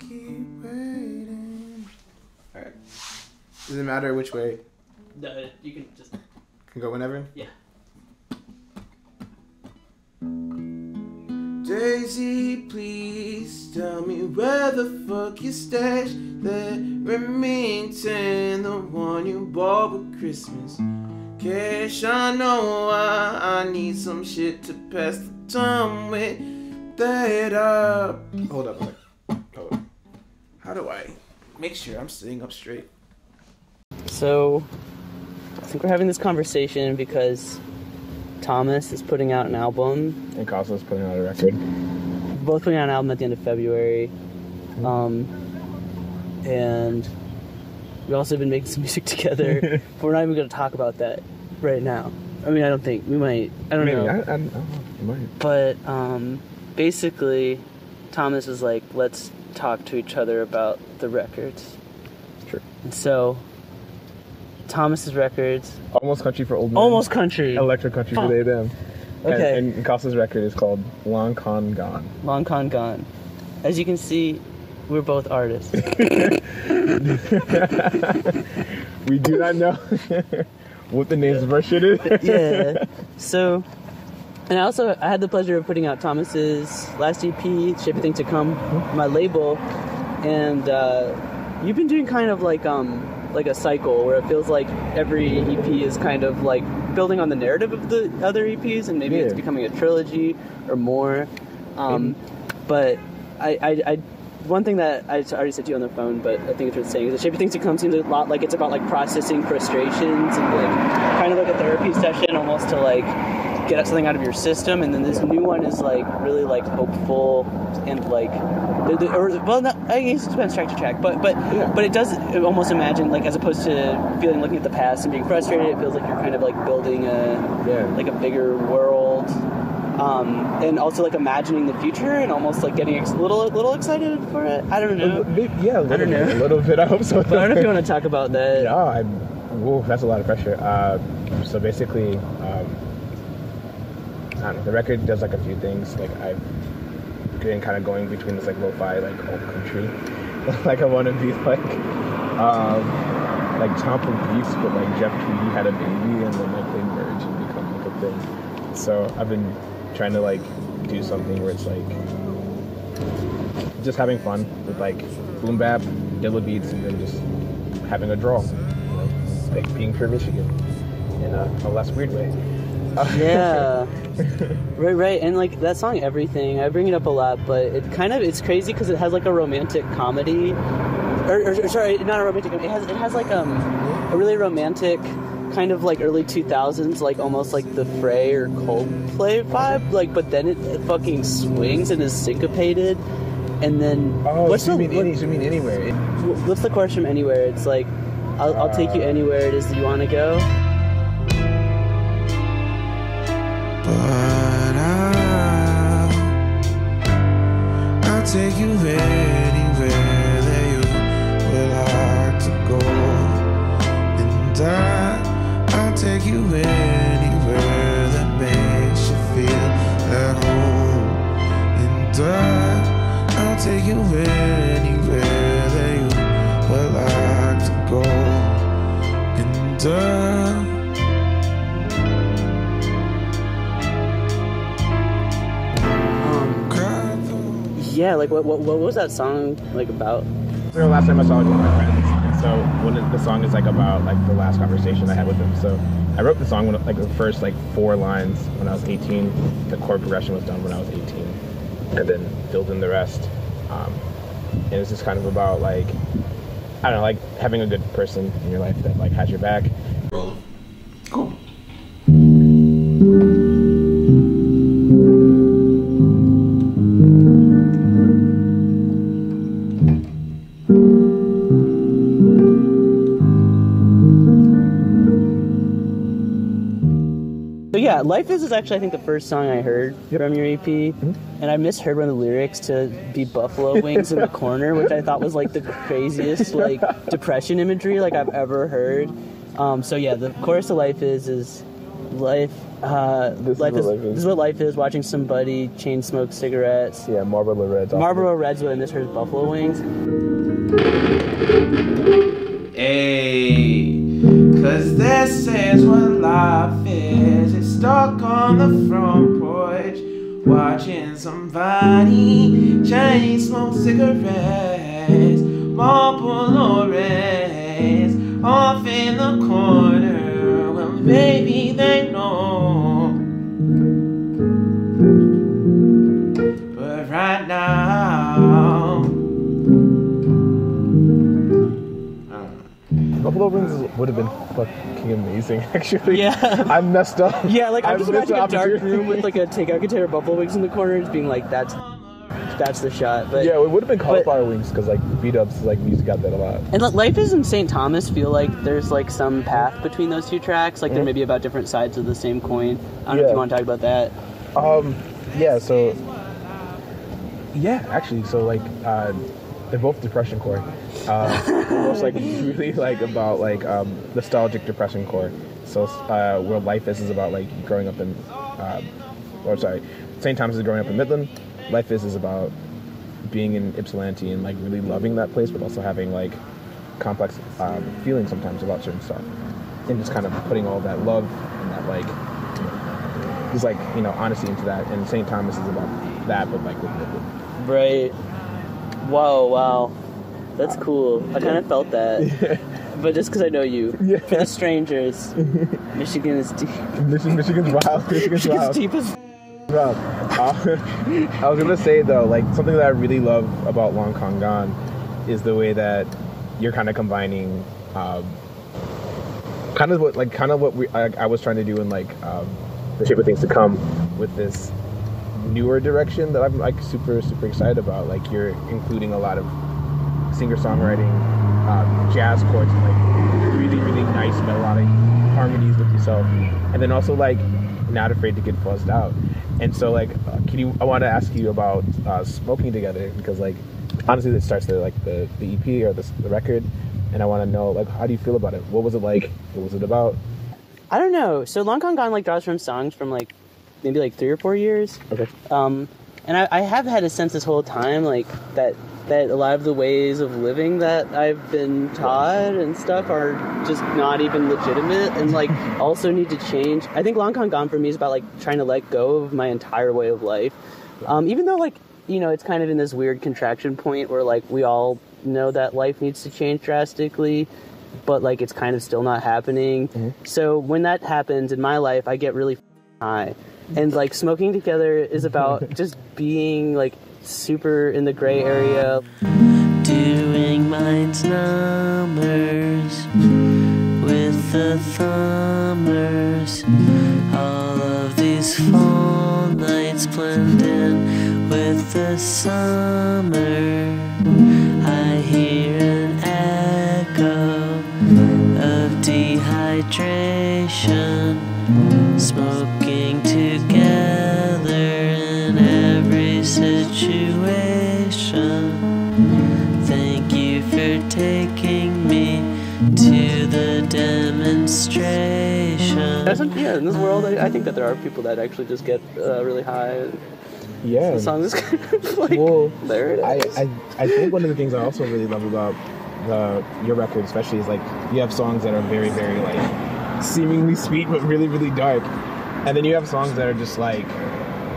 keep waiting. Alright. Does it matter which way? No, you can just... Can go whenever? Yeah. Daisy, please tell me where the fuck you stashed that Remington, the one you bought with Christmas. Cash, I know I need some shit to pass the time with. That hold up. How do I make sure I'm sitting up straight? So, I think we're having this conversation because Thomas is putting out an album. And Casia is putting out a record. We're both putting out an album at the end of February. And we've also been making some music together. But we're not even going to talk about that right now. I mean, I don't think. We might. I don't know. I don't know. You might. But basically, Thomas was like, let's talk to each other about the records. Sure. And so, Thomas's records... Almost Country for Old Men. Almost Country. Electro Country for They Them. Okay. And Casia's record is called Long Con Gone. Long Con Gone. As you can see, we're both artists. We do not know what the names of our shit is. Yeah. So, and I had the pleasure of putting out Thomas's last EP, Everything to Come, my label, and you've been doing kind of like a cycle where it feels like every EP is kind of like building on the narrative of the other EPs, and maybe it's becoming a trilogy or more. But I one thing that I already said to you on the phone, but I think it's worth saying, is that Everything to Come seems a lot like it's about like processing frustrations and like kind of like a therapy session almost to like get something out of your system. And then this new one is like really like hopeful and like I guess it depends track to track, but it does almost imagine, like, as opposed to looking at the past and being frustrated, it feels like you're kind of like building like a bigger world, and also like imagining the future and almost like getting a little excited for it. I don't know. Yeah, I don't know. A little bit. I hope so. But I don't know if you want to talk about that. Yeah, that's a lot of pressure. So basically, I don't know. The record does like a few things. Like I've been kind of going between this like lo-fi like old country. Like I want to be like Tom from Beast, but like Jeff Tweedy had a baby and then like they merge and become like a thing. So I've been trying to like do something where it's like just having fun with like boom bap, dilla beats, and then just having a draw, like being pure Michigan in a less weird way. Yeah. Right, and like that song Everything, I bring it up a lot, but it's crazy because it has like a romantic comedy, or sorry, not a romantic comedy, it has like a really romantic kind of like early 2000s, like almost like the Fray or Coldplay vibe, like, but then it fucking swings and is syncopated, and then you mean Anywhere? What's the chorus from Anywhere? It's like I'll take you anywhere it is that you want to go. But I'll take you anywhere that you would like to go, and I'll take you anywhere that makes you feel at home, and I'll take you anywhere that you would like to go, and yeah, like what was that song like about? The last time I saw it with my friends, and so the song is like about like the last conversation I had with them. So I wrote the song when like the first like 4 lines when I was 18. The chord progression was done when I was 18, and then filled in the rest. And it's just kind of about like, I don't know, like having a good person in your life that like has your back. Cool. Yeah, Life is actually, I think, the first song I heard from your EP, and I misheard one of the lyrics to be buffalo wings in the corner, which I thought was like the craziest like depression imagery like I've ever heard. So yeah, the chorus of Life is life This is what life is. Watching somebody chain smoke cigarettes. Yeah, Marlboro Reds. Marlboro Reds, but in this here's Buffalo Wings. Hey, cause this is what life is. It's stuck on the front porch, watching somebody chain smoke cigarettes. Marlboro Reds off in the corner. Well, maybe they know, but right now Buffalo Wings would have been fucking amazing, actually. Yeah. I messed up. Yeah, like I'm just missed imagining the a dark opportunity. room with like a takeout container of Buffalo Wings in the corner, just being like, that's the shot. But Yeah, it would have been cauliflower wings because like beat-ups, like music got that a lot. and Life is in St. Thomas feel like there's like some path between those two tracks, like they're maybe about different sides of the same coin. I don't know if you want to talk about that. Yeah, so yeah, actually, so like they're both depression core. Almost like really like about like nostalgic depression core. So where Life is about like growing up in St. Thomas is growing up in Midland. Life is about being in Ypsilanti and like really loving that place, but also having like complex feelings sometimes about certain stuff, and just kind of putting all that love and that like just like, you know, honesty into that. And St. Thomas is about that, but like with Midland. Right. Whoa, wow. That's cool. I kind of felt that. But just because I know you. Yeah. For the strangers, Michigan is deep. Michigan's wild. Michigan's wild. It's deep as... Well, I was gonna say though, like something that I really love about Long Kong Gone is the way that you're kind of combining, kind of what I was trying to do in like the Shape of Things to Come with this newer direction that I'm like super excited about. Like you're including a lot of singer-songwriting, jazz chords, and like really nice melodic harmonies with yourself, and then also like not afraid to get fuzzed out. And so like I want to ask you about smoking together, because like honestly it starts the EP or the record, and I want to know like how do you feel about it? What was it like? What was it about? I don't know. So Long Kong Gone like draws from songs from like maybe like 3 or 4 years. Okay. And I have had a sense this whole time like that a lot of the ways of living that I've been taught and stuff are just not even legitimate and like also need to change. I think Long Kong Gone for me is about like trying to let go of my entire way of life. Even though like, you know, it's kind of in this weird contraction point where like we all know that life needs to change drastically, but like it's kind of still not happening. Mm-hmm. So when that happens in my life, I get really high. And like smoking together is about just being like super in the gray area, doing mind's numbers with the thumbers. All of these fall nights blend in with the summer. I hear an echo of dehydration, smoking together in every situation. Thank you for taking me to the demonstration. Yeah, in this world, I think that there are people that actually just get really high. Yeah. The song is kind of like, there it is. I think one of the things I also really love about your record especially is like you have songs that are very like seemingly sweet but really dark, and then you have songs that are just like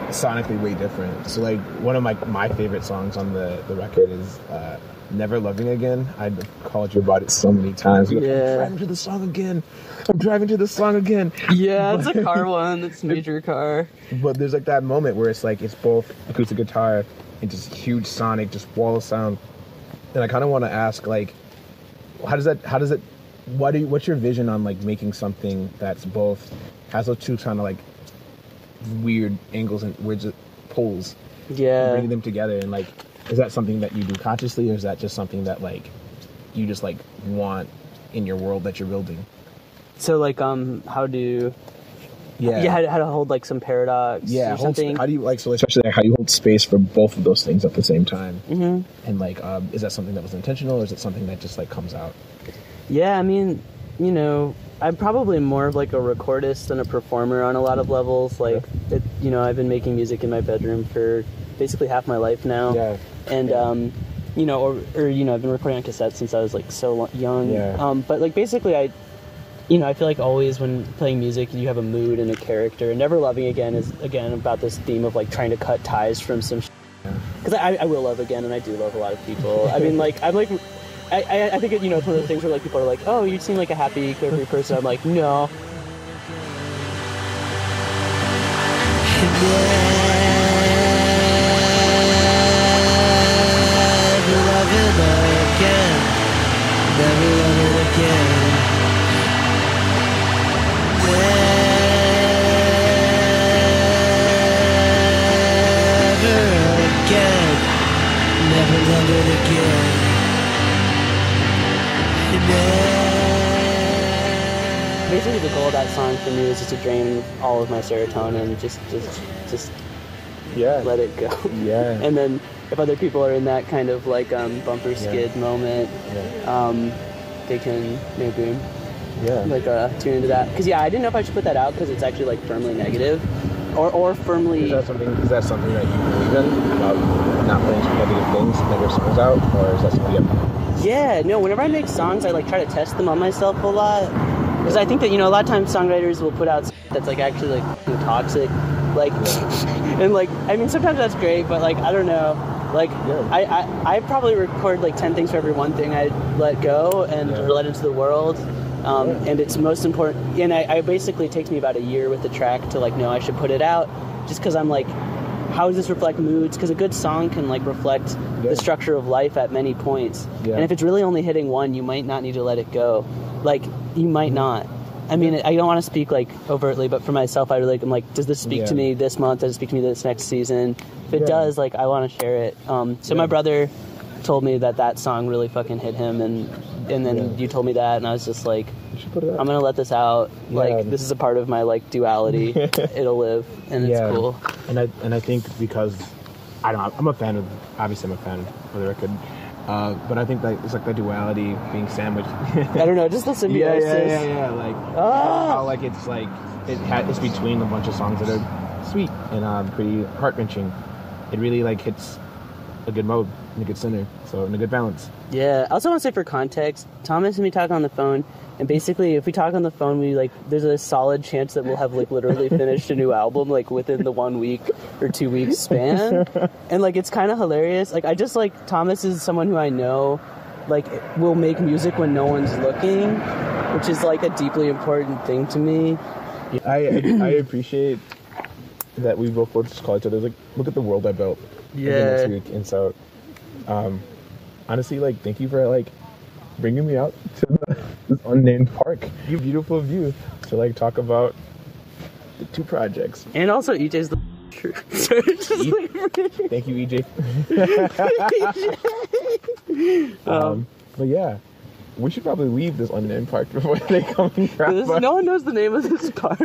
sonically way different. So like one of my favorite songs on the record is Never Loving Again. I've called you about it so many times. Like, yeah. I'm driving to the song again. Yeah, it's a car one. It's a major car. But there's like that moment where it's like it's both acoustic guitar and just huge sonic, just wall of sound. And I kind of want to ask, like, what's your vision on like making something that's both has those two kind of like weird angles and weird poles, bringing them together, and like, is that something that you do consciously, or is that just something that like you just like want in your world that you're building? So like how to hold like some paradox, or something. How do you like, so especially like how you hold space for both of those things at the same time? Mm-hmm. And like is that something that was intentional, or is it something that just like comes out? Yeah, I mean, you know, I'm probably more of like a recordist than a performer on a lot of levels. Like, you know, I've been making music in my bedroom for basically half my life now. Yeah. And, you know, or, you know, I've been recording on cassettes since I was like so young. Yeah. But like basically I feel like always when playing music, you have a mood and a character. And Never Loving Again is, again, about this theme of like trying to cut ties from some because I will love again, and I do love a lot of people. I mean, like, I'm like, I think, you know, it's one of the things where like people are like, oh, you seem like a happy, carefree person. I'm like, no. Basically, the goal of that song for me is just to drain all of my serotonin, just let it go. Yeah. And then if other people are in that kind of like bumper skid moment, they can maybe like tune into that. Because I didn't know if I should put that out because it's actually like firmly negative, or firmly. Is that something that you believe in about not playing some negative things, negative songs out, or is that something you have? Yeah, no. Whenever I make songs, I like try to test them on myself a lot. Because I think that, you know, a lot of times songwriters will put out stuff that's like actually like toxic, like, and like, I mean, sometimes that's great, but like, I don't know, like, I probably record like 10 things for every one thing I let go and let into the world, and it's most important, and I basically, it takes me about a year with the track to like, know I should put it out, just because I'm like, how does this reflect moods? Because a good song can like reflect the structure of life at many points, and if it's really only hitting one, you might not need to let it go. Like, you might not. I mean, I don't want to speak like overtly, but for myself, I'm like, does this speak to me this month? Does it speak to me this next season? If it does, like, I want to share it. So my brother told me that song really fucking hit him, and then you told me that, and I was just like, I'm gonna let this out. Like, this is a part of my like duality. It'll live, and it's cool. And I think because I'm a fan of the record. But I think that it's like the duality being sandwiched. I don't know, just the symbiosis. Yeah. Like how like it's between a bunch of songs that are sweet and pretty heart wrenching. It really like hits a good mode and a good center, so in a good balance. Yeah. I also want to say for context, Thomas and me talk on the phone, and basically if we talk on the phone, we like there's a solid chance that we'll have like literally finished a new album like within the 1 week or 2 weeks span. And like it's kind of hilarious. Like I just like Thomas is someone who I know like will make music when no one's looking, which is like a deeply important thing to me. I appreciate that we both just call each other like, look at the world I built. Next week. And so honestly, like, thank you for like bringing me out to this unnamed park. You beautiful view to like talk about the two projects. And also EJ's the Thank you, EJ. But yeah, we should probably leave this unnamed park before they come and grab us. No one knows the name of this park.